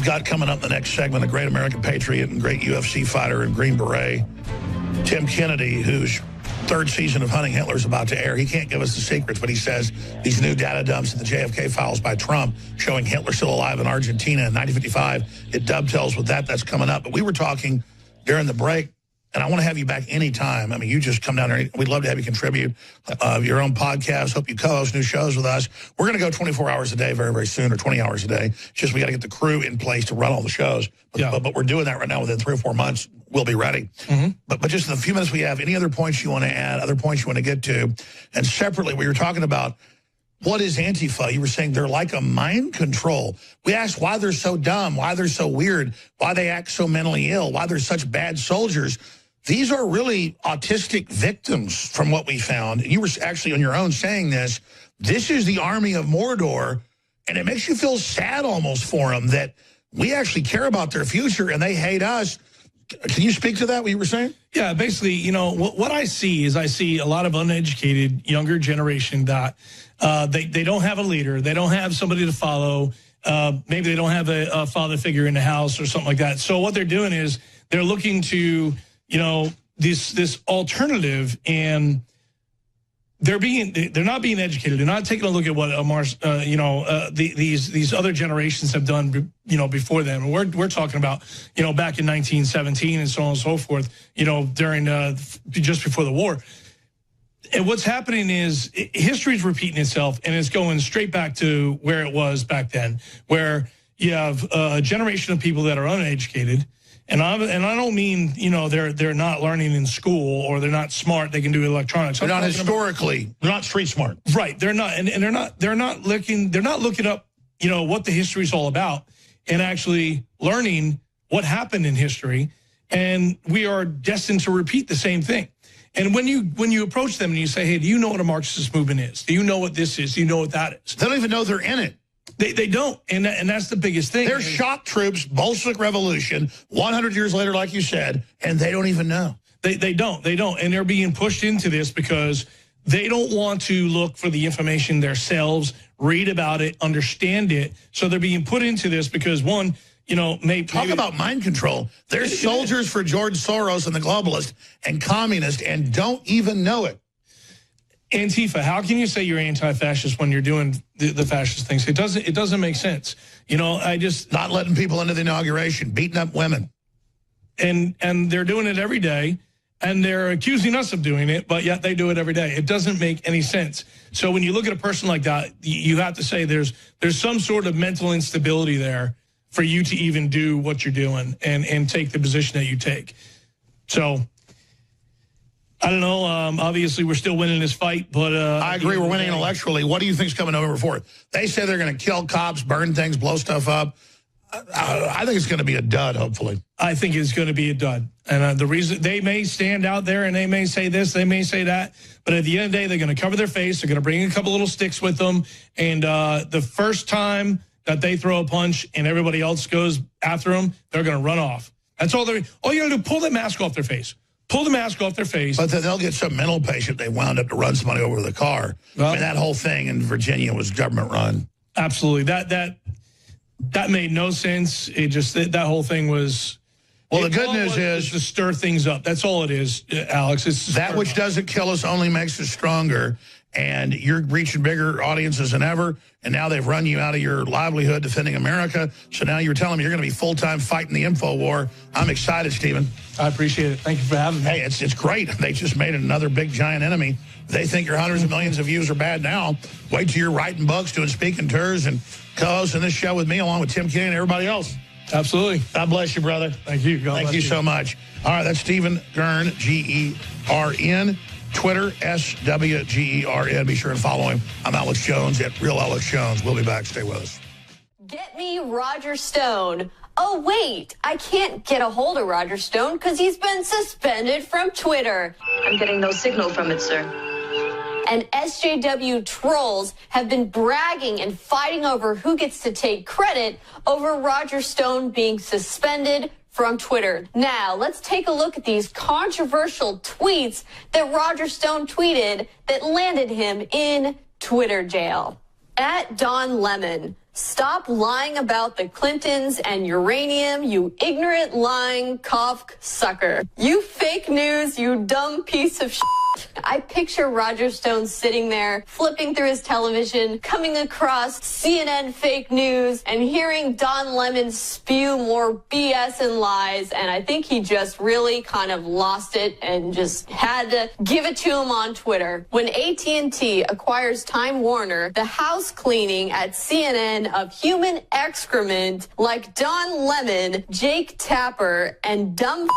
got coming up in the next segment a great American patriot and great UFC fighter and Green Beret, Tim Kennedy, whose third season of Hunting Hitler is about to air. He can't give us the secrets, but he says these new data dumps in the JFK files by Trump showing Hitler still alive in Argentina in 1955, it dovetails with that. That's coming up. But we were talking during the break, and I want to have you back anytime. I mean, you just come down there. We'd love to have you contribute your own podcast. Hope you co-host new shows with us. We're going to go 24 hours a day very, very soon, or 20 hours a day. It's just we got to get the crew in place to run all the shows. But we're doing that right now. Within 3 or 4 months, we'll be ready. But just in the few minutes we have, any other points you want to add, other points you want to get to? And separately, we were talking about what is Antifa? You were saying they're like a mind control. We asked why they're so dumb, why they're so weird, why they act so mentally ill, why they're such bad soldiers. These are really autistic victims from what we found. You were actually on your own saying this. This is the army of Mordor, and it makes you feel sad almost for them that we actually care about their future and they hate us. Can you speak to that, what you were saying? Yeah, basically, you know, what I see is I see a lot of uneducated younger generation that they don't have a leader. They don't have somebody to follow. Maybe they don't have a father figure in the house or something like that. So what they're doing is they're looking to, you know, this alternative, and they're not being educated. They're not taking a look at what these other generations have done, you know, before them. And we're talking about, you know, back in 1917 and so on and so forth, you know, during just before the war. And what's happening is history is repeating itself, and it's going straight back to where it was back then, where you have a generation of people that are uneducated. And I don't mean, you know, they're not learning in school or they're not smart. They can do electronics. They're not historically, they're not street smart. Right. They're not, and they're not looking up, you know, what the history is all about and actually learning what happened in history. And we are destined to repeat the same thing. And when you approach them and you say, hey, do you know what a Marxist movement is? Do you know what this is? Do you know what that is? They don't even know they're in it. They don't, and that's the biggest thing. They're shock troops, Bolshevik Revolution, 100 years later, like you said, and they don't even know. They don't, and they're being pushed into this because they don't want to look for the information themselves, read about it, understand it. So they're being put into this because, one, you know, Talk about mind control. They're soldiers for George Soros and the globalists and communists and don't even know it. Antifa, how can you say you're anti-fascist when you're doing the fascist things? It doesn't make sense. You know, not letting people into the inauguration, beating up women. And they're doing it every day, and they're accusing us of doing it, but yet they do it every day. It doesn't make any sense. So when you look at a person like that, you have to say there's some sort of mental instability there for you to even do what you're doing and take the position that you take. So I don't know. Obviously, we're still winning this fight, but I agree. We're winning intellectually. What do you think's coming November 4th? They say they're going to kill cops, burn things, blow stuff up. I think it's going to be a dud, hopefully. I think it's going to be a dud. And the reason they may stand out there and they may say this, they may say that, but at the end of the day, they're going to cover their face. They're going to bring a couple little sticks with them. And the first time that they throw a punch and everybody else goes after them, they're going to run off. That's all you got to do, pull that mask off their face. Pull the mask off their face. But then they'll get some mental patient they wound up to run somebody over with a car. Well, I mean, that whole thing in Virginia was government run. Absolutely. That made no sense. It just, that whole thing was... Well, the good news is... to stir things up. That's all it is, Alex. It's that which doesn't kill us only makes us stronger. And you're reaching bigger audiences than ever. And now they've run you out of your livelihood defending America. So now you're telling me you're going to be full-time fighting the info war. I'm excited, Stephen. I appreciate it. Thank you for having me. Hey, it's great. They just made another big, giant enemy. They think your hundreds of millions of views are bad now. Wait till you're writing books, doing speaking tours, and co-hosting this show with me along with Tim Kennedy and everybody else. Absolutely. God bless you, brother. Thank you. Thank you so much. All right, that's Stephen Gern, G-E-R-N. Twitter, SWGERN. Be sure and follow him. I'm Alex Jones at Real Alex Jones. We'll be back. Stay with us. Get me Roger Stone. Oh, wait, I can't get a hold of Roger Stone because he's been suspended from Twitter. I'm getting no signal from it, sir. And SJW trolls have been bragging and fighting over who gets to take credit over Roger Stone being suspended from Twitter. Now, let's take a look at these controversial tweets that Roger Stone tweeted that landed him in Twitter jail. At Don Lemon, Stop lying about the Clintons and uranium, you ignorant, lying, sucker. You fake news, you dumb piece of shit. I picture Roger Stone sitting there, flipping through his television, coming across CNN fake news, and hearing Don Lemon spew more BS and lies, and I think he just really kind of lost it and just had to give it to him on Twitter. When AT&T acquires Time Warner, the house cleaning at CNN of human excrement like Don Lemon, Jake Tapper, and dumb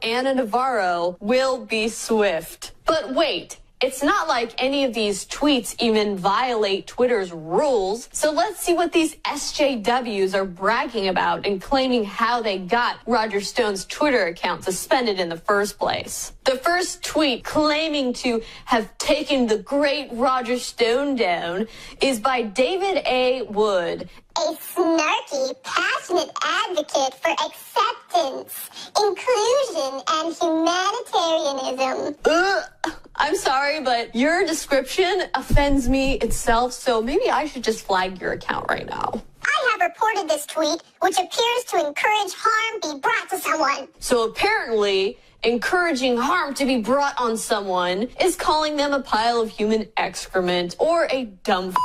Anna Navarro will be swift. But wait, it's not like any of these tweets even violate Twitter's rules. So let's see what these SJWs are bragging about and claiming how they got Roger Stone's Twitter account suspended in the first place. The first tweet claiming to have taken the great Roger Stone down is by David A. Wood, a snarky, passionate advocate for acceptance, inclusion, and humanitarianism. I'm sorry, but your description offends me itself, so maybe I should just flag your account right now. I have reported this tweet, which appears to encourage harm be brought to someone. So apparently, encouraging harm to be brought on someone is calling them a pile of human excrement, or a dumb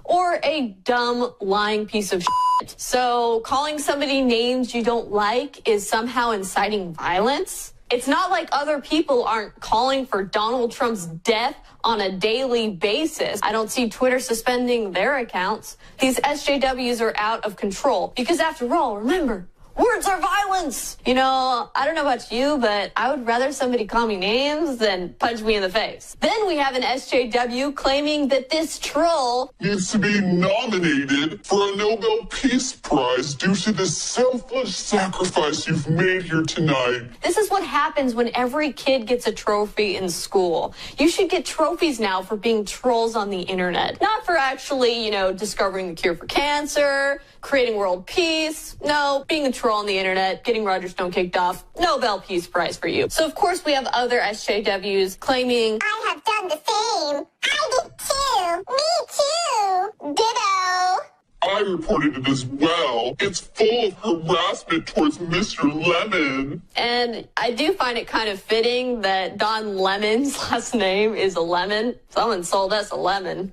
or a dumb, lying piece of shit. So calling somebody names you don't like is somehow inciting violence? It's not like other people aren't calling for Donald Trump's death on a daily basis. I don't see Twitter suspending their accounts. These SJWs are out of control because, after all, remember, words are violence. You know, I don't know about you, but I would rather somebody call me names than punch me in the face. Then we have an SJW claiming that this troll needs to be nominated for a Nobel Peace Prize due to the selfless sacrifice you've made here tonight. This is what happens when every kid gets a trophy in school. You should get trophies now for being trolls on the internet. Not for actually, discovering the cure for cancer, creating world peace. No, being a troll on the internet, getting Roger Stone kicked off, Nobel Peace Prize for you. So, of course, we have other SJWs claiming, I have done the same. I did too. Me too. Ditto. I reported it as well. It's full of harassment towards Mr. Lemon. And I do find it kind of fitting that Don Lemon's last name is a lemon. Someone sold us a lemon.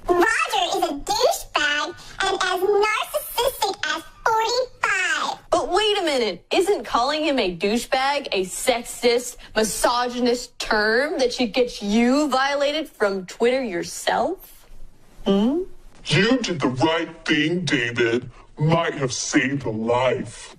Roger is a douchebag and as narcissistic as 45. But wait a minute, isn't calling him a douchebag a sexist, misogynist term that should get you violated from Twitter yourself? You did the right thing, David. Might have saved a life.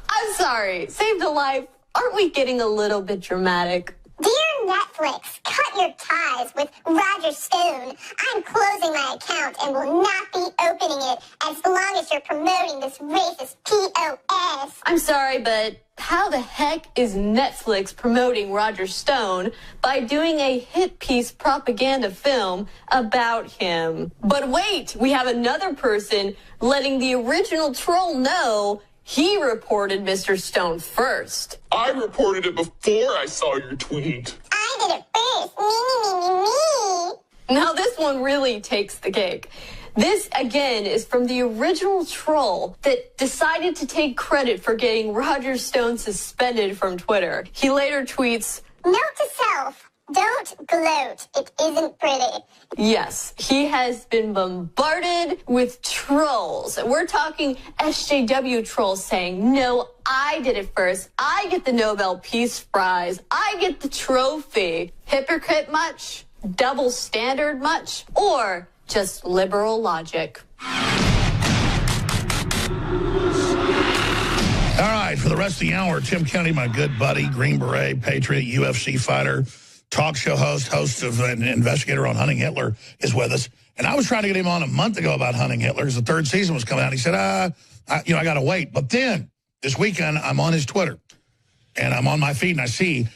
I'm sorry, saved a life? Aren't we getting a little bit dramatic? Dear Netflix, cut your ties with Roger Stone. I'm closing my account and will not be opening it as long as you're promoting this racist POS. I'm sorry, but how the heck is Netflix promoting Roger Stone by doing a hit piece propaganda film about him? But wait, we have another person letting the original troll know he reported Mr. Stone first. I reported it before I saw your tweet. I did it first. Me. Now this one really takes the cake. This, again, is from the original troll that decided to take credit for getting Roger Stone suspended from Twitter. He later tweets, Note to self, don't gloat. It isn't pretty. Yes, he has been bombarded with trolls. We're talking SJW trolls saying, no, I did it first. I get the Nobel Peace Prize. I get the trophy. Hypocrite much? Double standard much? Or just liberal logic? All right, for the rest of the hour, Tim Kennedy, my good buddy, Green Beret, Patriot, UFC fighter, talk show host of an investigator on hunting Hitler, is with us. And I was trying to get him on a month ago about hunting Hitler because the third season was coming out. He said, I got to wait. But then this weekend, I'm on his Twitter and I'm on my feed and I see,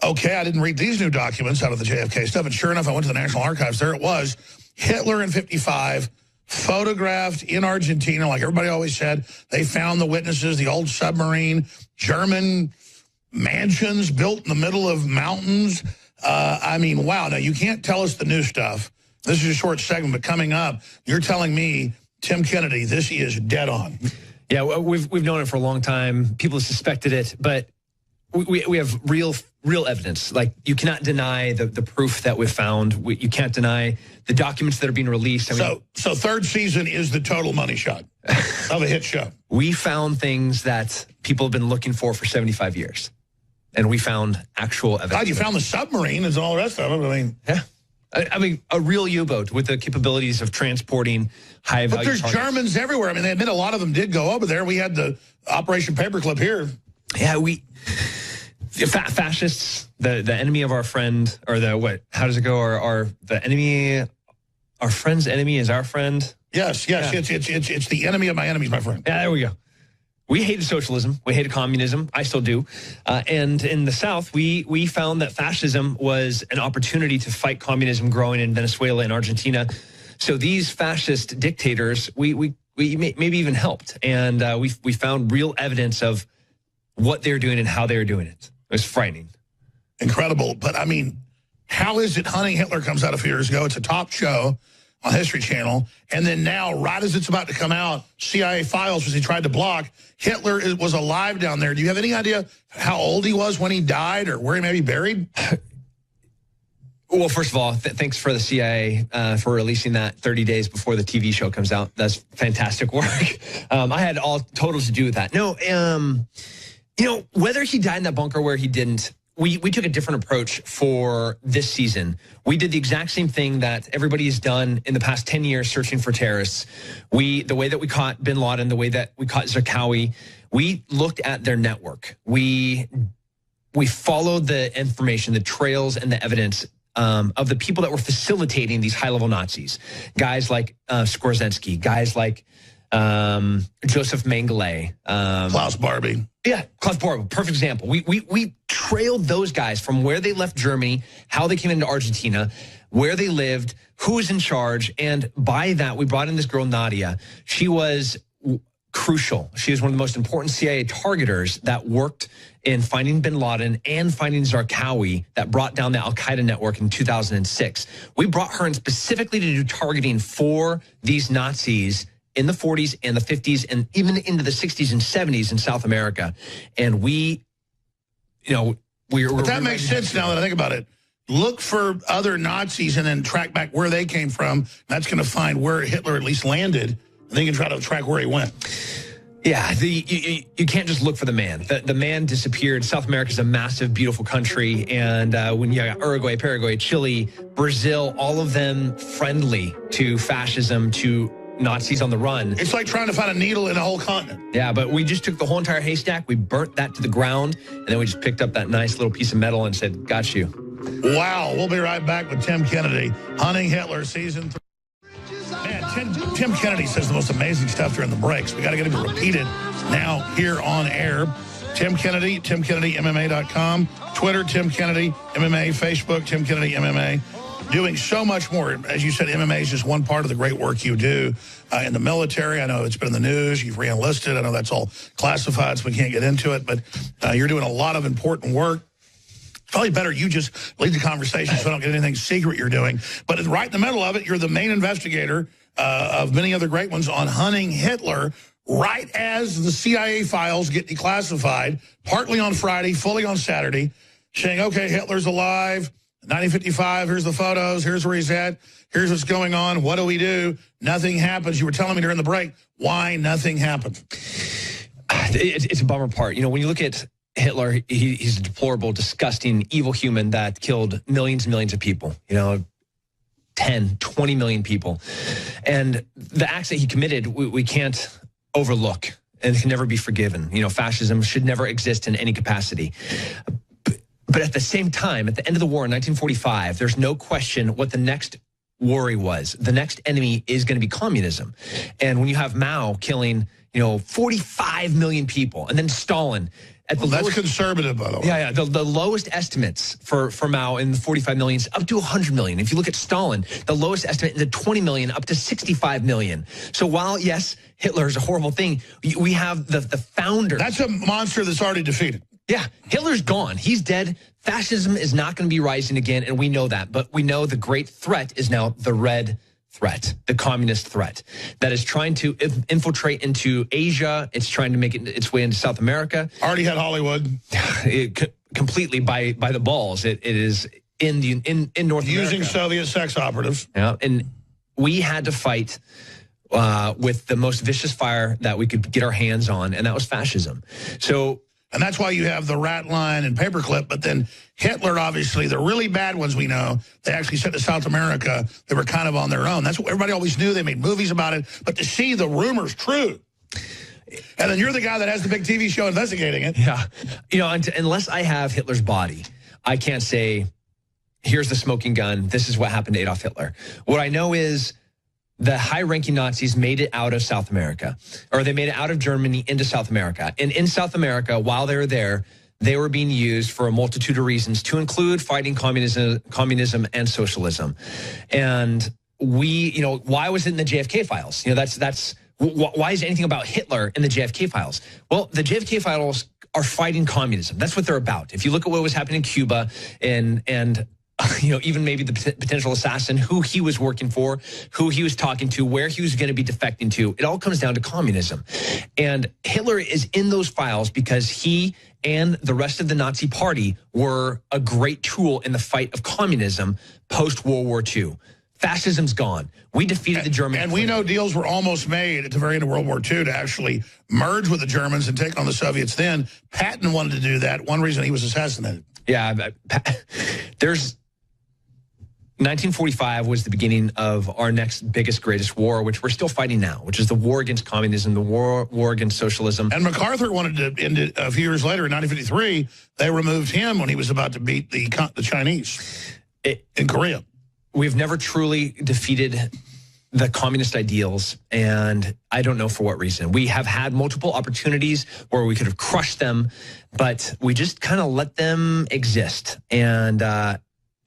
okay, I didn't read these new documents out of the JFK stuff. And sure enough, I went to the National Archives. There it was. Hitler in 55, photographed in Argentina, like everybody always said. They found the witnesses, the old submarine, German mansions built in the middle of mountains. I mean, wow. Now, you can't tell us the new stuff This is a short segment, but coming up, you're telling me, Tim Kennedy, this is dead on. Yeah, we've known it for a long time. People have suspected it, but we have real evidence. Like, you cannot deny the proof that we've found. You can't deny the documents that are being released. I mean, so third season is the total money shot of a hit show. We found things that people have been looking for 75 years. And we found actual evidence. God, you found the submarine and all the rest of it. I mean, yeah. I mean, a real U-boat with the capabilities of transporting high-value But there's targets. Germans everywhere. I mean, they admit a lot of them did go over there. We had the Operation Paperclip here. Yeah, fascists, the enemy of our friend, or how does it go? The enemy, our friend's enemy is our friend. Yes. Yeah. It's the enemy of my enemies, my friend. Yeah, there we go. We hated socialism. We hated communism. I still do. And in the South, we found that fascism was an opportunity to fight communism growing in Venezuela and Argentina. So these fascist dictators, we maybe even helped. And we found real evidence of what they're doing and how they're doing it. It was frightening. Incredible. But, I mean, how is it Hunting Hitler comes out a few years ago? It's a top show on History Channel. And then now, right as it's about to come out, CIA files, which he tried to block, Hitler was alive down there. Do you have any idea how old he was when he died or where he may be buried? Well, first of all, thanks for the CIA for releasing that 30 days before the TV show comes out. That's fantastic work. I had all total to do with that. No, whether he died in that bunker where he didn't, we took a different approach for this season. We did the exact same thing that everybody has done in the past 10 years searching for terrorists. The way that we caught bin Laden, the way that we caught Zarqawi, we looked at their network. We followed the information, the trails, and the evidence of the people that were facilitating these high-level Nazis. Guys like Skorzeny, guys like Joseph Mengele. Klaus Barbie. Yeah, Klaus Barbie, perfect example. We trailed those guys from where they left Germany, how they came into Argentina, where they lived, who was in charge, and by that, we brought in this girl, Nadia. She was crucial. She was one of the most important CIA targeters that worked in finding bin Laden and finding Zarqawi that brought down the al-Qaeda network in 2006. We brought her in specifically to do targeting for these Nazis in the 40s and the 50s and even into the 60s and 70s in South America. And But that makes sense now that I think about it. Look for other Nazis and then track back where they came from. That's going to find where Hitler at least landed, and then you can try to track where he went. Yeah, you can't just look for the man. The man disappeared. South America is a massive, beautiful country. And when you got Uruguay, Paraguay, Chile, Brazil, all of them friendly to fascism, to Nazis on the run. It's like trying to find a needle in a whole continent. Yeah, but we just took the whole entire haystack, we burnt that to the ground, and then we just picked up that nice little piece of metal and said, got you. Wow. We'll be right back with Tim Kennedy, Hunting Hitler, Season 3. Man, Tim Kennedy says the most amazing stuff during the breaks. We got to get him to repeat it now here on air. Tim Kennedy, TimKennedyMMA.com, Twitter, Tim Kennedy MMA, Facebook, Tim Kennedy MMA. Doing so much more. As you said, MMA is just one part of the great work you do in the military. I know it's been in the news. You've re-enlisted. I know that's all classified, so we can't get into it. But you're doing a lot of important work. Probably better you just lead the conversation so I don't get anything secret you're doing. But right in the middle of it, you're the main investigator of many other great ones on Hunting Hitler, right as the CIA files get declassified, partly on Friday, fully on Saturday, saying, okay, Hitler's alive. 1955, here's the photos, here's where he's at, here's what's going on, what do we do? Nothing happens. You were telling me during the break why nothing happened. It's a bummer part. When you look at Hitler, he's a deplorable, disgusting, evil human that killed millions and millions of people, 10, 20 million people. And the acts that he committed, we can't overlook and can never be forgiven. Fascism should never exist in any capacity. But at the same time, at the end of the war in 1945, there's no question what the next worry was. The next enemy is going to be communism. And when you have Mao killing, 45 million people, and then Stalin at the that's lowest, conservative, by the way. Yeah. The lowest estimates for Mao in the 45 million is up to 100 million. If you look at Stalin, the lowest estimate is at 20 million, up to 65 million. So while, yes, Hitler is a horrible thing, we have the founder. That's a monster that's already defeated. Yeah, Hitler's gone. He's dead. Fascism is not going to be rising again, and we know that. But we know the great threat is now the red threat, the communist threat that is trying to infiltrate into Asia. It's trying to make its way into South America. Already had Hollywood. Completely by the balls. It is in North America. Using Soviet sex operatives. Yeah, and we had to fight with the most vicious fire that we could get our hands on, and that was fascism. And that's why you have the rat line and paperclip. But then Hitler, obviously, the really bad ones we know, they actually sent to South America. They were kind of on their own. That's what everybody always knew. They made movies about it. But to see the rumors true. And then you're the guy that has the big TV show investigating it. Yeah. Unless I have Hitler's body, I can't say, here's the smoking gun. This is what happened to Adolf Hitler. What I know is the high-ranking Nazis made it out of South America, or they made it out of Germany into South America. And in South America, while they were there, they were being used for a multitude of reasons, to include fighting communism and socialism. And why was it in the JFK files? Why is anything about Hitler in the JFK files? Well, the JFK files are fighting communism. That's what they're about. If you look at what was happening in Cuba and even maybe the potential assassin, who he was working for, who he was talking to, where he was going to be defecting to, it all comes down to communism. And Hitler is in those files because he and the rest of the Nazi party were a great tool in the fight of communism post-World War II. Fascism's gone. We defeated the Germans. And we know deals were almost made at the very end of World War II to actually merge with the Germans and take on the Soviets then. Patton wanted to do that. One reason he was assassinated. Yeah, there's 1945 was the beginning of our next biggest, greatest war, which we're still fighting now, which is the war against communism, the war against socialism. And MacArthur wanted to end it a few years later in 1953. They removed him when he was about to beat the Chinese in Korea. We've never truly defeated the communist ideals, and I don't know for what reason. We have had multiple opportunities where we could have crushed them, but we just kind of let them exist. And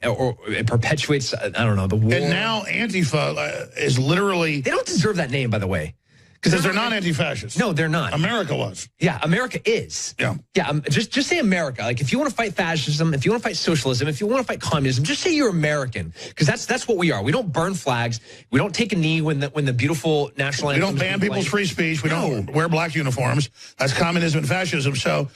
or it perpetuates, I don't know, the war. And now Antifa is literally... They don't deserve that name, by the way. Because they're not anti-fascist. No, they're not. America was. Yeah, America is. Yeah. Yeah, just say America. Like, if you want to fight fascism, if you want to fight socialism, if you want to fight communism, just say you're American. Because that's what we are. We don't burn flags. We don't take a knee when the beautiful national anthem... We don't ban people's free speech. We don't wear black uniforms. That's communism and fascism. So,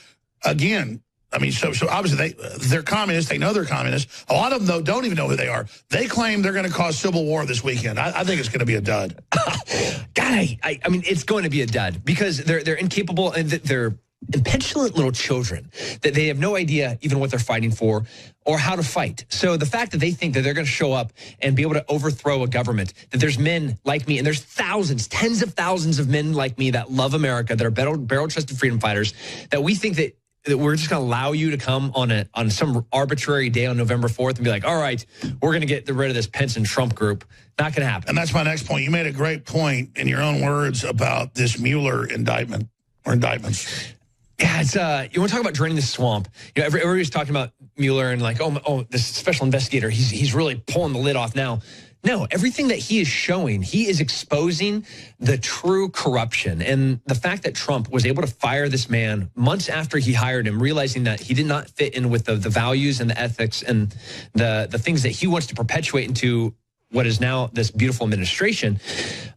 again... I mean, so obviously they're communists. They know they're communists. A lot of them, though, don't even know who they are. They claim they're going to cause civil war this weekend. I think it's going to be a dud. God, I mean, it's going to be a dud because they're incapable and they're impetulant little children that they have no idea even what they're fighting for or how to fight. So the fact that they think that they're going to show up and be able to overthrow a government, that there's men like me, and there's thousands, tens of thousands of men like me that love America, that are barrel-chested freedom fighters, that we think that we're just going to allow you to come on some arbitrary day on November 4th and be like, all right, we're going to get rid of this Pence and Trump group. Not going to happen. And that's my next point. You made a great point in your own words about this Mueller indictment or indictments. Yeah, it's you want to talk about draining the swamp. You know, everybody's talking about Mueller and like, oh, this special investigator, he's really pulling the lid off now. No, everything that he is showing, he is exposing the true corruption. And the fact that Trump was able to fire this man months after he hired him, realizing that he did not fit in with the values and the ethics and the things that he wants to perpetuate into what is now this beautiful administration.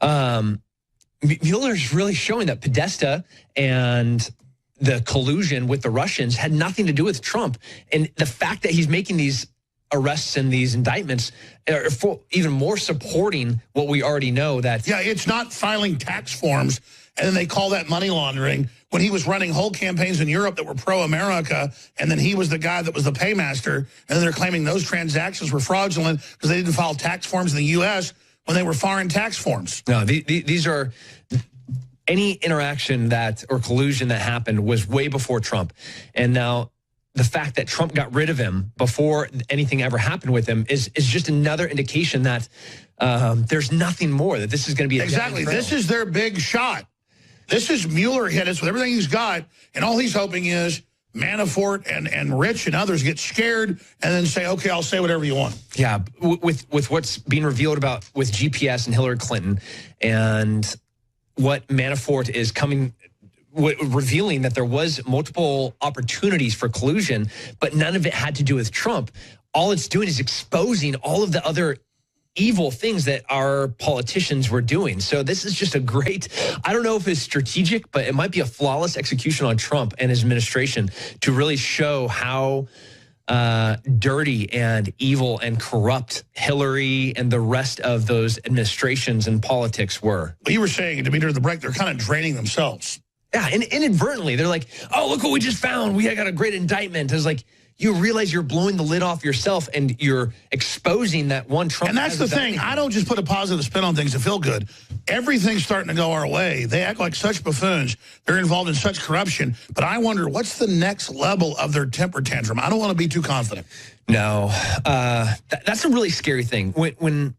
Mueller's really showing that Podesta and the collusion with the Russians had nothing to do with Trump. And the fact that he's making these arrests and these indictments are even more supporting what we already know. That it's not filing tax forms and then they call that money laundering when he was running whole campaigns in Europe that were pro-America, and then he was the guy that was the paymaster, and then they're claiming those transactions were fraudulent because they didn't file tax forms in the U.S. when they were foreign tax forms. No, these are... Any interaction or collusion that happened was way before Trump. And now the fact that Trump got rid of him before anything ever happened with him is just another indication that there's nothing more, that this is going to be a exactly. This is their big shot. This is Mueller hit us with everything he's got, and all he's hoping is Manafort and Rich and others get scared and then say, okay, I'll say whatever you want. Yeah, with what's being revealed with GPS and Hillary Clinton and what Manafort is coming revealing that there was multiple opportunities for collusion, but none of it had to do with Trump. All it's doing is exposing all of the other evil things that our politicians were doing. So this is just a great, I don't know if it's strategic, but it might be a flawless execution on Trump and his administration to really show how dirty and evil and corrupt Hillary and the rest of those administrations and politics were. Well, you were saying, to me during the break, they're kind of draining themselves. Yeah, and inadvertently, they're like, oh, look what we just found. We got a great indictment. It's like, you realize you're blowing the lid off yourself and you're exposing that one Trump. And that's the thing. I don't just put a positive spin on things to feel good. Everything's starting to go our way. They act like such buffoons. They're involved in such corruption. But I wonder, what's the next level of their temper tantrum? I don't want to be too confident. No, that's a really scary thing. When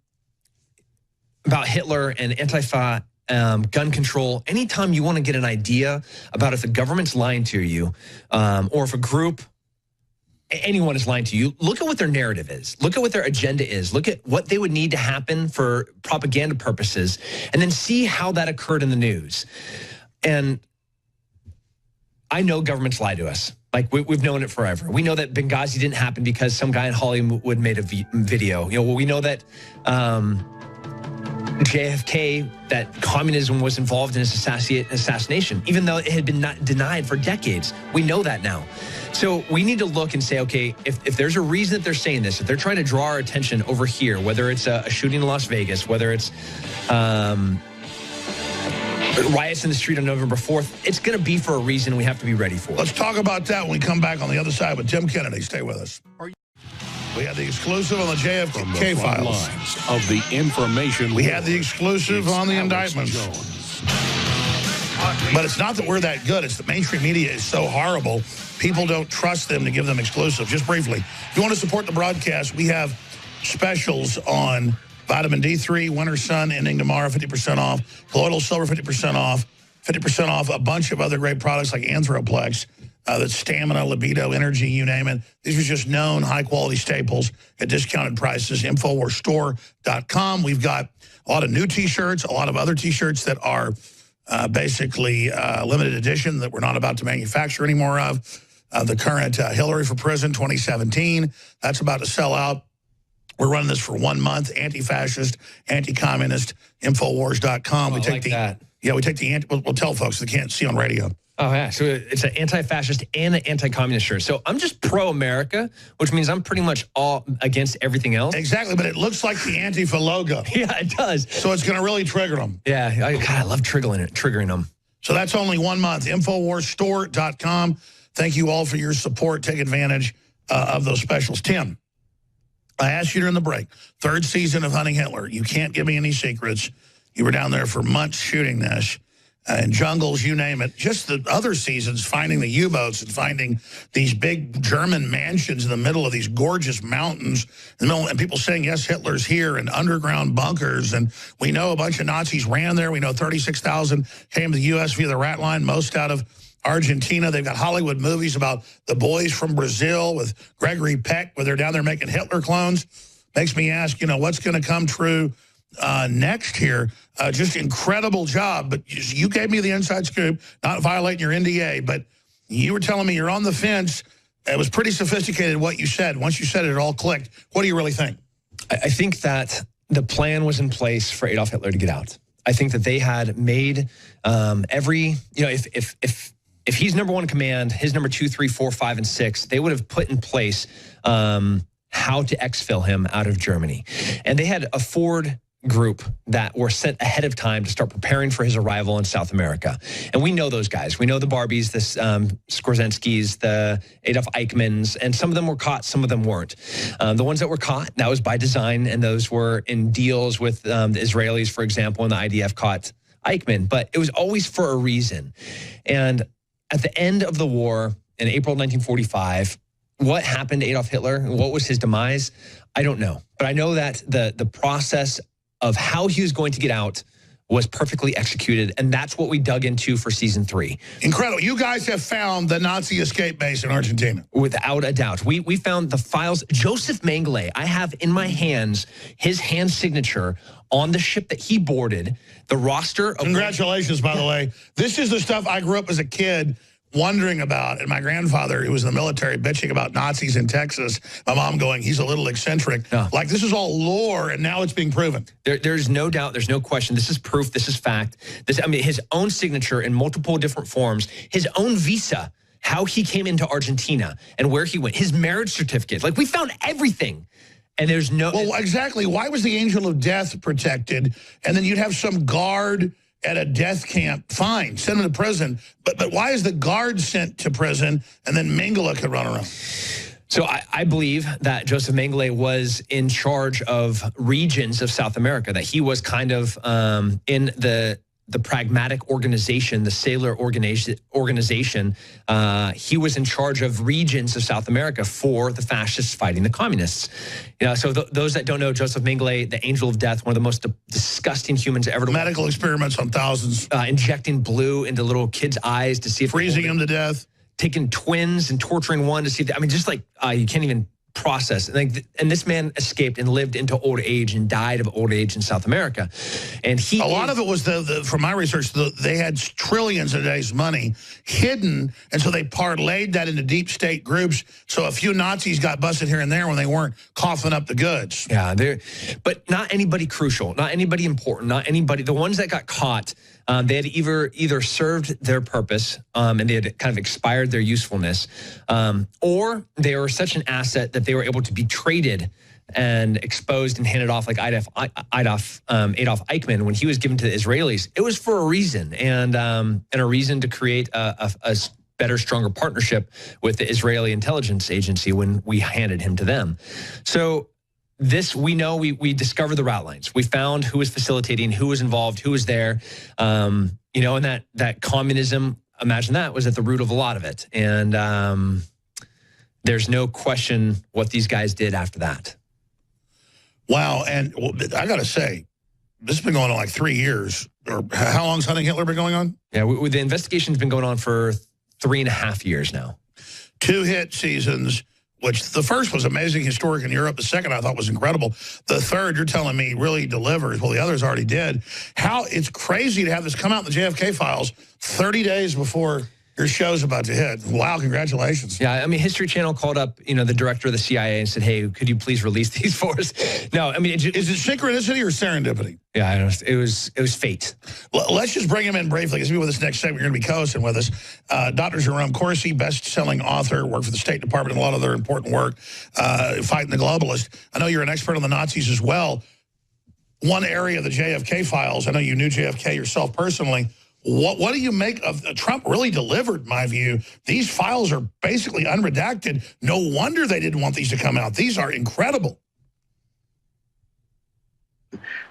about Hitler and Antifa, gun control, anytime you want to get an idea about if the government's lying to you or if a group, anyone is lying to you, look at what their narrative is. Look at what their agenda is. Look at what they would need to happen for propaganda purposes, and then see how that occurred in the news. And I know governments lie to us. Like, we've known it forever. We know that Benghazi didn't happen because some guy in Hollywood made a video. You know, we know that JFK, that communism was involved in his assassination, even though it had been not denied for decades. We know that now. So we need to look and say, okay, if there's a reason that they're saying this, if they're trying to draw our attention over here, whether it's a shooting in Las Vegas, whether it's riots in the street on November 4th, it's going to be for a reason we have to be ready for. Let's talk about that when we come back on the other side with Tim Kennedy. Stay with us. We had the exclusive on the JFK files. Of the information. We had the exclusive on the indictments. But it's not that we're that good. It's that mainstream media is so horrible. People don't trust them to give them exclusive. Just briefly, if you want to support the broadcast, we have specials on vitamin D3, Winter Sun, ending tomorrow, 50% off. Colloidal silver, 50% off. 50% off a bunch of other great products like Anthroplex. That's stamina, libido, energy, you name it. These are just known high-quality staples at discounted prices. InfoWarsStore.com. We've got a lot of new T-shirts, a lot of other T-shirts that are basically limited edition that we're not about to manufacture any more of. The current Hillary for Prison 2017, that's about to sell out. We're running this for 1 month. Anti-fascist, anti-communist, InfoWars.com. Oh, we take that. Yeah, we take the we'll tell folks they can't see on radio. Oh, yeah. So it's an anti-fascist and an anti-communist shirt. So I'm just pro-America, which means I'm pretty much all against everything else. Exactly, but it looks like the Antifa logo. Yeah, it does. So it's going to really trigger them. Yeah, I love triggering them. So that's only 1 month. InfoWarsStore.com. Thank you all for your support. Take advantage of those specials. Tim, I asked you during the break, 3rd season of Hunting Hitler. You can't give me any secrets. You were down there for months shooting this. In jungles, you name it. Just the other seasons, finding the U-boats and finding these big German mansions in the middle of these gorgeous mountains. And people saying, yes, Hitler's here, and underground bunkers. And we know a bunch of Nazis ran there. We know 36,000 came to the U.S. via the rat line, most out of Argentina. They've got Hollywood movies about the boys from Brazil with Gregory Peck, where they're down there making Hitler clones. Makes me ask, what's going to come true next here. Just incredible job. But you gave me the inside scoop, not violating your NDA, but you were telling me you're on the fence. It was pretty sophisticated what you said. Once you said it, it all clicked. What do you really think? I think that the plan was in place for Adolf Hitler to get out. I think that they had made if he's number 1 command, his number 2, 3, 4, 5, and 6, they would have put in place how to exfil him out of Germany. And they had a Ford group that were sent ahead of time to start preparing for his arrival in South America. And we know those guys. We know the Barbies, the Skorzynskis, the Adolf Eichmanns, and some of them were caught, some of them weren't. The ones that were caught, that was by design, and those were in deals with the Israelis, for example, and the IDF caught Eichmann. But it was always for a reason. And at the end of the war, in April 1945, what happened to Adolf Hitler? What was his demise? I don't know. But I know that the process of how he was going to get out was perfectly executed, and that's what we dug into for season 3. Incredible. You guys have found the Nazi escape base in Argentina. Without a doubt. We found the files. Joseph Mengele, I have in my hands his hand signature on the ship that he boarded, the roster of... Congratulations, by the way. This is the stuff I grew up as a kid wondering about, and my grandfather, who was in the military, bitching about Nazis in Texas. My mom going, he's a little eccentric. Yeah. Like, this is all lore, and now it's being proven. There's no doubt. There's no question. This is proof. This is fact. His own signature in multiple different forms, his own visa, how he came into Argentina and where he went, his marriage certificate. Like, we found everything. And there's no... Well, exactly. Why was the angel of death protected? And then you'd have some guard at a death camp. Fine, send him to prison. But why is the guard sent to prison and then Mengele could run around? So I believe that Joseph Mengele was in charge of regions of South America, that he was kind of in the pragmatic organization, the sailor organization. He was in charge of regions of South America for the fascists fighting the communists. You know, so those that don't know, Joseph Mengele, the angel of death, one of the most disgusting humans ever to medical experiments on thousands. Injecting blue into little kids' eyes to see if... Freezing them to death. Taking twins and torturing one to see if... just like, you can't even process. And this man escaped and lived into old age and died of old age in South America. And a lot of it was from my research, they had trillions of days money hidden, and so they parlayed that into deep state groups. So a few Nazis got busted here and there when they weren't coughing up the goods. Yeah, but not anybody crucial, not anybody important, not anybody. The ones that got caught, they had either served their purpose and they had kind of expired their usefulness, or they were such an asset that they were able to be traded and exposed and handed off, like Adolf Eichmann, when he was given to the Israelis. It was for a reason, and a reason to create a better, stronger partnership with the Israeli intelligence agency when we handed him to them. So this, we know, we discovered the route lines. We found who was facilitating, who was involved, who was there. And that communism, imagine that, was at the root of a lot of it. And there's no question what these guys did after that. Wow. And I got to say, this has been going on like 3 years. Or how long's Hunting Hitler been going on? Yeah, the investigation's been going on for 3.5 years now. 2 hit seasons, which the first was amazing, historic in Europe. The second I thought was incredible. The third, you're telling me, really delivers. Well, the others already did. It's crazy to have this come out in the JFK files 30 days before your show's about to hit. Wow, congratulations. Yeah, History Channel called up, the director of the CIA and said, hey, could you please release these for us? No, is it synchronicity or serendipity? Yeah, I don't know. It was fate. Let's just bring him in briefly, because with this next segment, you're going to be co-hosting with us. Dr. Jerome Corsi, best-selling author, worked for the State Department and a lot of other important work, fighting the globalists. I know you're an expert on the Nazis as well. One area of the JFK files, I know you knew JFK yourself personally. What do you make of Trump? Really delivered, in my view. These files are basically unredacted. No wonder they didn't want these to come out. These are incredible.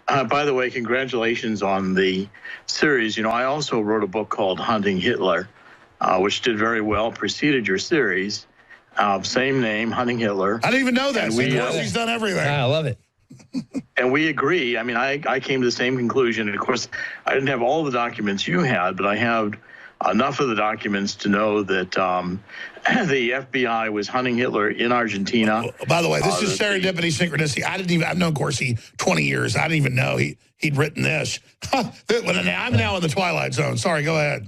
By the way, congratulations on the series. I also wrote a book called Hunting Hitler, which did very well, preceded your series. Same name, Hunting Hitler. I didn't even know that. He's done everything. I love it. And we agree. I came to the same conclusion. And of course, I didn't have all the documents you had, but I have enough of the documents to know that the FBI was hunting Hitler in Argentina. By the way, this is serendipity, synchronicity. I've known Corsi 20 years. I didn't even know he'd written this. I'm now in the twilight zone. Sorry, go ahead.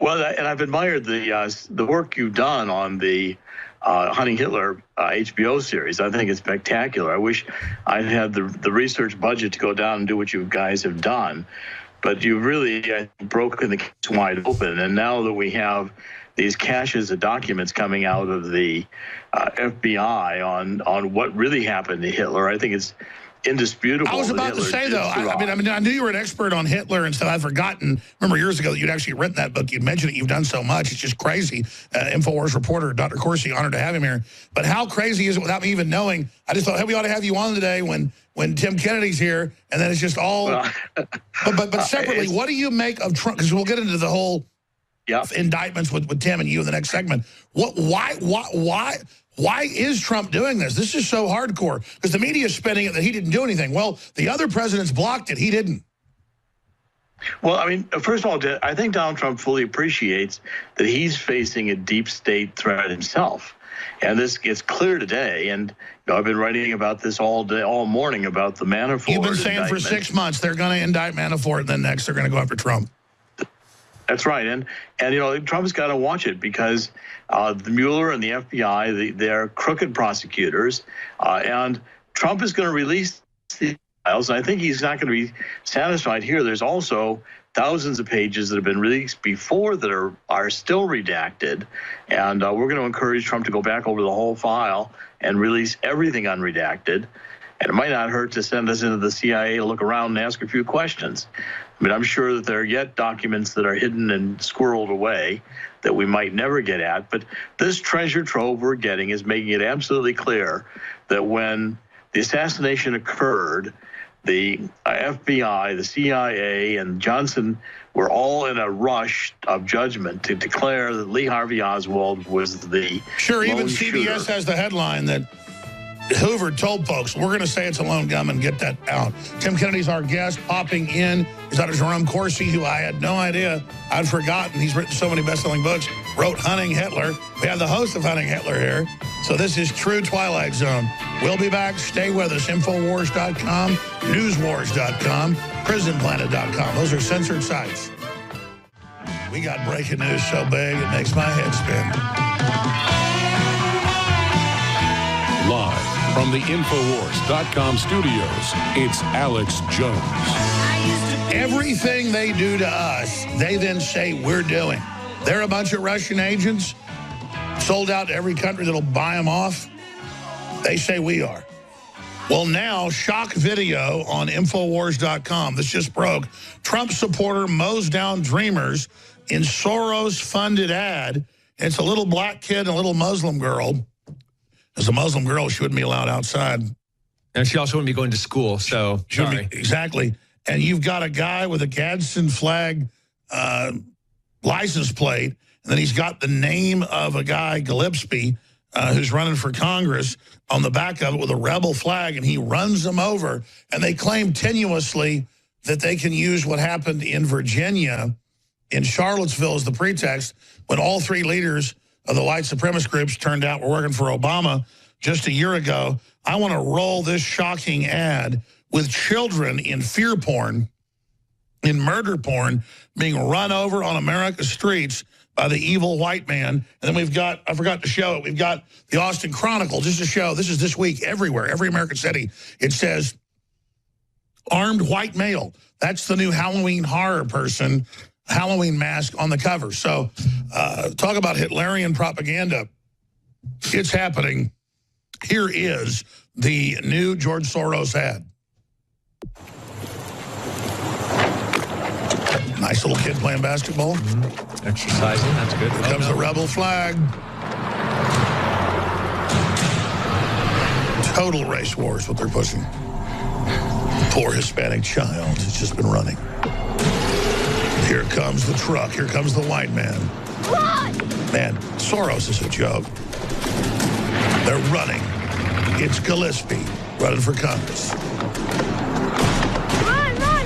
Well, and I've admired the work you've done on the Hunting Hitler HBO series. I think it's spectacular. I wish I'd had the research budget to go down and do what you guys have done. But you've really broken the case wide open. And now that we have these caches of documents coming out of the FBI on what really happened to Hitler, I think it's indisputable. I was about to say, though, I knew you were an expert on Hitler and stuff. I'd forgotten. Remember years ago that you'd actually written that book. You'd mentioned it. You've done so much. It's just crazy. INFOWARS reporter, Dr. Corsi, honored to have him here. But how crazy is it without me even knowing? I just thought, hey, we ought to have you on today when Tim Kennedy's here, and then it's just all. But separately, what do you make of Trump? Because we'll get into the whole indictments with Tim and you in the next segment. Why is Trump doing this? This is so hardcore because the media is spinning it that he didn't do anything. Well, the other presidents blocked it. He didn't. Well, I mean, first of all, I think Donald Trump fully appreciates that he's facing a deep state threat himself. And this gets clear today. And I've been writing about this all day, all morning about the Manafort. You've been saying for 6 months they're going to indict Manafort, and then next they're going to go after Trump. That's right. And Trump's got to watch it because the Mueller and the FBI, they're crooked prosecutors. And Trump is going to release the files. And I think he's not going to be satisfied here. There's also thousands of pages that have been released before that are still redacted. And we're going to encourage Trump to go back over the whole file and release everything unredacted. And it might not hurt to send us into the CIA to look around and ask a few questions. I mean, I'm sure that there are yet documents that are hidden and squirreled away that we might never get at. But this treasure trove we're getting is making it absolutely clear that when the assassination occurred, the FBI, the CIA, and Johnson were all in a rush of judgment to declare that Lee Harvey Oswald was the Sure, even lone CBS shooter. has the headline that Hoover told folks, we're going to say it's a lone gunman, get that out. Tim Kennedy's our guest. Popping in is Dr. Jerome Corsi, who I had no idea. I'd forgotten. He's written so many best-selling books. Wrote Hunting Hitler. We have the host of Hunting Hitler here. So this is True Twilight Zone. We'll be back. Stay with us. InfoWars.com, NewsWars.com, PrisonPlanet.com. Those are censored sites. We got breaking news so big it makes my head spin. Live from the InfoWars.com studios, it's Alex Jones. Everything they do to us, they then say we're doing. They're a bunch of Russian agents sold out to every country that'll buy them off. They say we are. Well, now, shock video on InfoWars.com. This just broke. Trump supporter mows down dreamers in Soros-funded ad. It's a little black kid and a little Muslim girl. As a Muslim girl, she wouldn't be allowed outside. And she also wouldn't be going to school, so sorry. Exactly. And you've got a guy with a Gadsden flag license plate, and then he's got the name of a guy, Gillespie, who's running for Congress on the back of it with a rebel flag, and he runs them over. And they claim tenuously that they can use what happened in Virginia, in Charlottesville, as the pretext, when all three leaders of the white supremacist groups turned out were working for Obama just a year ago. I want to roll this shocking ad with children in fear porn, in murder porn, being run over on America's streets by the evil white man. And then we've got, I forgot to show it, we've got the Austin Chronicle, just to show, this is this week everywhere, every American city. It says, armed white male. That's the new Halloween horror person, Halloween mask on the cover. So talk about Hitlerian propaganda. It's happening. Here is the new George Soros ad. Nice little kid playing basketball. Exercising, that's good. Here comes the rebel flag. Total race war is what they're pushing. Poor Hispanic child has just been running. Here comes the truck. Here comes the white man. Run! Man, Soros is a joke. They're running. It's Gillespie running for Congress.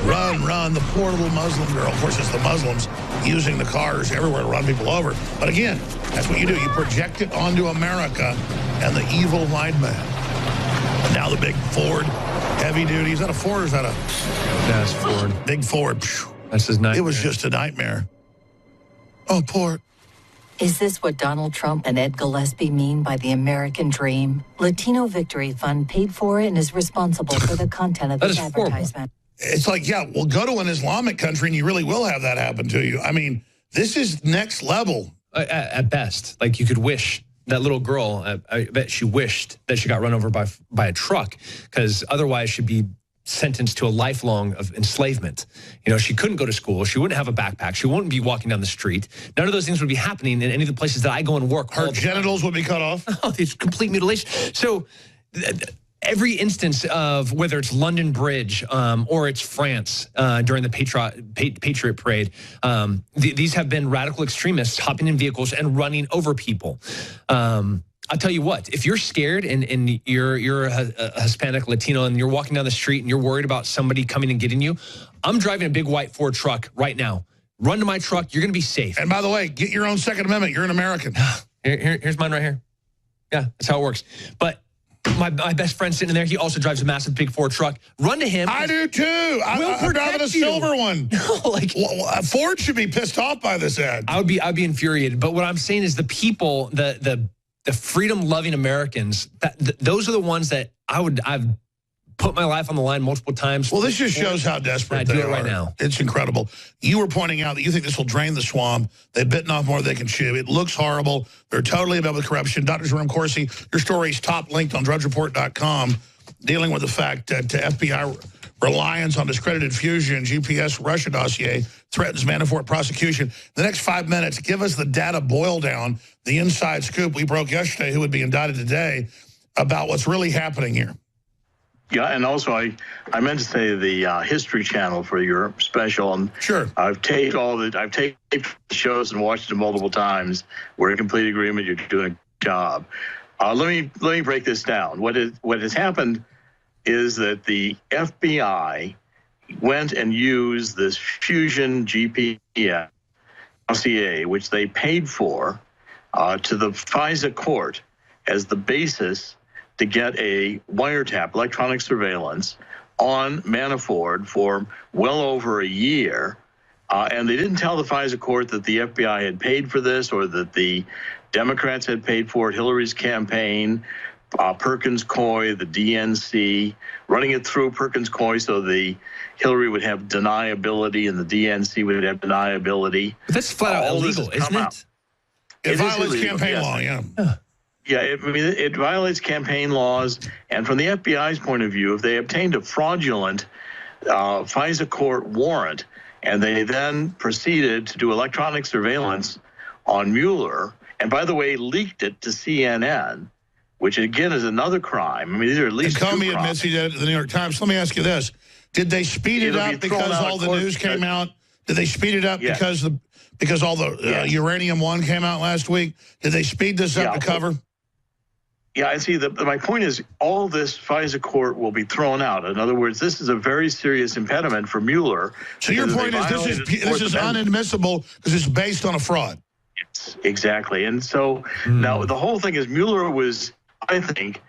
Run, the poor little Muslim girl. Of course, it's the Muslims using the cars everywhere to run people over. But again, that's what you do. You project it onto America and the evil white man. And now the big Ford, heavy duty. Is that a Ford or is that a... That's Ford. Big Ford. That's his nightmare. It was just a nightmare. Oh, poor... Is this what Donald Trump and Ed Gillespie mean by the American dream? Latino Victory Fund paid for it and is responsible for the content of this advertisement. It's like, yeah, well, go to an Islamic country and you really will have that happen to you. I mean, this is next level. At best, like you could wish that little girl, I bet she wished that she got run over by a truck, because otherwise she'd be sentenced to a lifelong of enslavement. You know, she couldn't go to school. She wouldn't have a backpack. She wouldn't be walking down the street. None of those things would be happening in any of the places that I go and work. Her genitals would be cut off. Oh, it's complete mutilation. So every instance of whether it's London Bridge or it's France during the Patriot Parade, these have been radical extremists hopping in vehicles and running over people. I'll tell you what, if you're scared and you're a Hispanic Latino and you're walking down the street and you're worried about somebody coming and getting you, I'm driving a big white Ford truck right now. Run to my truck. You're going to be safe. And by the way, get your own Second Amendment. You're an American. Here's mine right here. Yeah, that's how it works. But my best friend sitting there, he also drives a massive big Ford truck. Run to him. I do too. I'm driving a silver one. Ford should be pissed off by this ad. I'd be infuriated. But what I'm saying is the people, the freedom-loving Americans, those are the ones that I've put my life on the line multiple times. Well, this just shows how desperate they are. I do it right now. It's incredible. You were pointing out that you think this will drain the swamp. They've bitten off more than they can chew. It looks horrible. They're totally above with corruption. Dr. Jerome Corsi, your story's top linked on drudgereport.com, dealing with the fact that FBI reliance on discredited fusion GPS Russia dossier threatens Manafort prosecution. The next 5 minutes, give us the data boil down, the inside scoop we broke yesterday, who would be indicted today, about what's really happening here. Yeah, and also I meant to say the History Channel for your special. And sure. I've taped the shows and watched them multiple times. We're in complete agreement. You're doing a job. Let me break this down. What has happened is that the FBI went and used this fusion GPS dossier, which they paid for, to the FISA court as the basis to get a wiretap, electronic surveillance, on Manafort for well over a year. And they didn't tell the FISA court that the FBI had paid for this or that the Democrats had paid for it, Hillary's campaign, Perkins Coie, the DNC, running it through Perkins Coie so the Hillary would have deniability and the DNC would have deniability. But that's flat out illegal, isn't it? It violates campaign law, yeah. Yeah, it violates campaign laws. And from the FBI's point of view, if they obtained a fraudulent FISA court warrant and they then proceeded to do electronic surveillance on Mueller, and by the way, leaked it to CNN, which again is another crime. I mean, these are at least two crimes. Comey admits he did it to the New York Times. Let me ask you this. Did they speed it up because all the news came out? Did they speed it up because all the Uranium One came out last week? Did they speed this up to cover? Yeah, I see. My point is all this FISA court will be thrown out. In other words, this is a very serious impediment for Mueller. So your point is this is unadmissible because it's based on a fraud. Yes, exactly. And so now the whole thing is Mueller was, I think,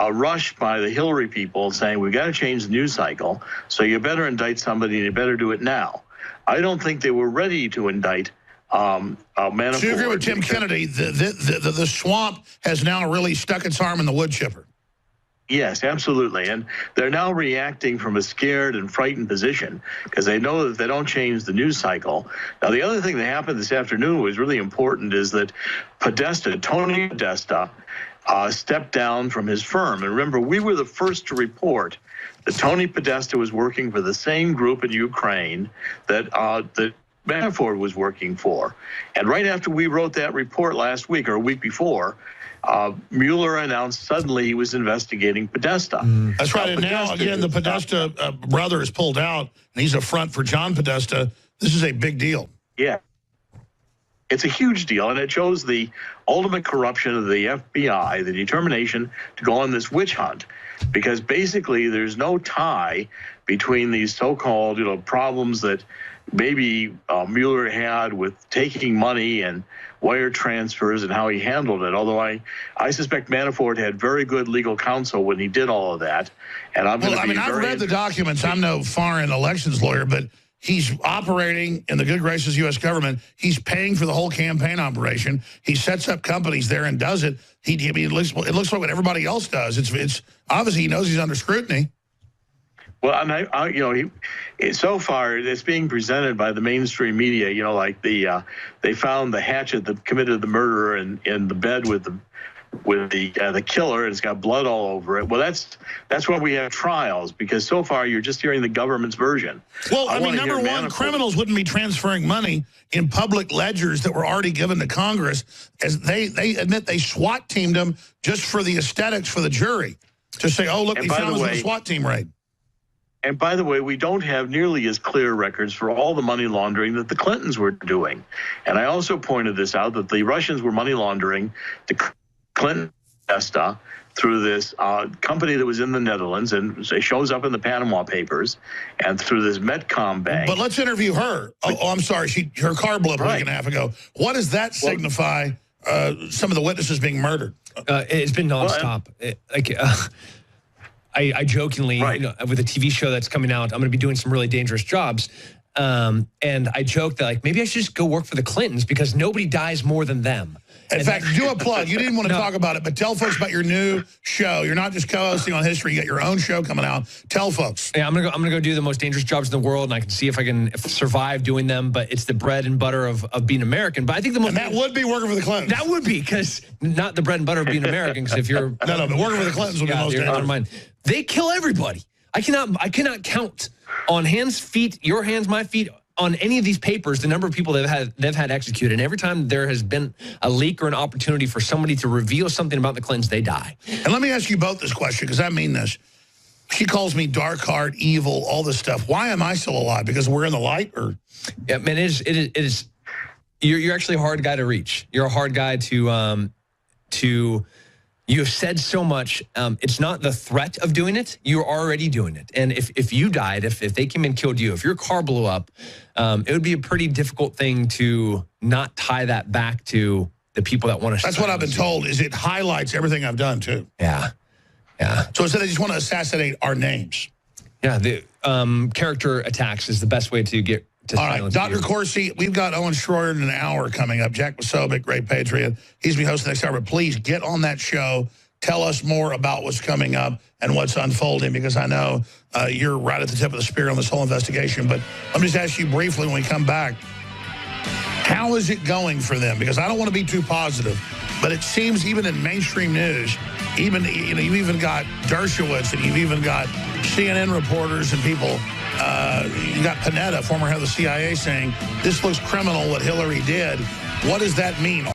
rushed by the Hillary people saying, we've got to change the news cycle, so you better indict somebody and you better do it now. I don't think they were ready to indict Manafort. So you agree with Tim Kennedy, the swamp has now really stuck its arm in the wood chipper. Yes, absolutely. And they're now reacting from a scared and frightened position because they know that if they don't change the news cycle. Now, the other thing that happened this afternoon was really important is that Tony Podesta, stepped down from his firm. And remember, we were the first to report that Tony Podesta was working for the same group in Ukraine that Manafort was working for. And right after we wrote that report last week or a week before, Mueller announced suddenly he was investigating Podesta. That's right. And now, again, the Podesta brother is pulled out, and he's a front for John Podesta. This is a big deal. Yeah. It's a huge deal, and it shows the ultimate corruption of the FBI, the determination to go on this witch hunt, because basically there's no tie between these so-called problems that maybe Mueller had with taking money and wire transfers and how he handled it. Although I suspect Manafort had very good legal counsel when he did all of that. And I've read the documents. I'm no foreign elections lawyer, but he's operating in the good graces of the U.S. government. He's paying for the whole campaign operation. He sets up companies there and does it. It looks like what everybody else does. It's obviously he knows he's under scrutiny. Well, and so far it's being presented by the mainstream media. Like they found the hatchet that committed the murder in the bed with the killer, and it's got blood all over it. Well, that's why we have trials, because so far you're just hearing the government's version. Well, number one, criminals wouldn't be transferring money in public ledgers that were already given to Congress, as they admit they SWAT teamed them just for the aesthetics for the jury to say, oh, look, we found a SWAT team raid. And by the way, we don't have nearly as clear records for all the money laundering that the Clintons were doing. And I also pointed this out, that the Russians were money laundering the Clinton Vesta through this company that was in the Netherlands, and it shows up in the Panama Papers, and through this Metcom bank. But let's interview her. Oh, I'm sorry. Her car blew up a week and a half ago. What does that signify, some of the witnesses being murdered? It's been nonstop. I jokingly, with a TV show that's coming out, I'm going to be doing some really dangerous jobs. And I joked that, maybe I should just go work for the Clintons because nobody dies more than them. In fact, do a plug. You didn't want to talk about it, but tell folks about your new show. You're not just co-hosting on History. You got your own show coming out. Tell folks. Yeah, I'm gonna go do the most dangerous jobs in the world, and I can see if I can survive doing them. But it's the bread and butter of being American. But I think the most that would be working for the Clintons. That would be, because not the bread and butter of being American. Because if you're but working for the Clintons would be most dangerous. They kill everybody. I cannot count on hands, feet, your hands, my feet, on any of these papers, the number of people they've had executed. And every time there has been a leak or an opportunity for somebody to reveal something about the Clintons, they die. And let me ask you both this question, because I mean this. She calls me dark heart, evil, all this stuff. Why am I still alive? Because we're in the light? Or yeah, man, it is. You're actually a hard guy to reach. You're a hard guy to. You have said so much. It's not the threat of doing it. You're already doing it. And if you died, if they came and killed you, if your car blew up, it would be a pretty difficult thing to not tie that back to the people that want to. That's what I've been told, is it highlights everything I've done, too. Yeah. Yeah. So instead they just want to assassinate our names. Yeah, the character attacks is the best way to get to all right, Dr. Corsi, we've got Owen Schroyer in an hour coming up. Jack Posobiec, great patriot. He's going to be hosting next hour. But please get on that show. Tell us more about what's coming up and what's unfolding, because I know you're right at the tip of the spear on this whole investigation. But let me just ask you briefly when we come back, how is it going for them? Because I don't want to be too positive, but it seems even in mainstream news, you've even got Dershowitz and you've even got CNN reporters and people. You got Panetta, former head of the CIA, saying this looks criminal what Hillary did. What does that mean?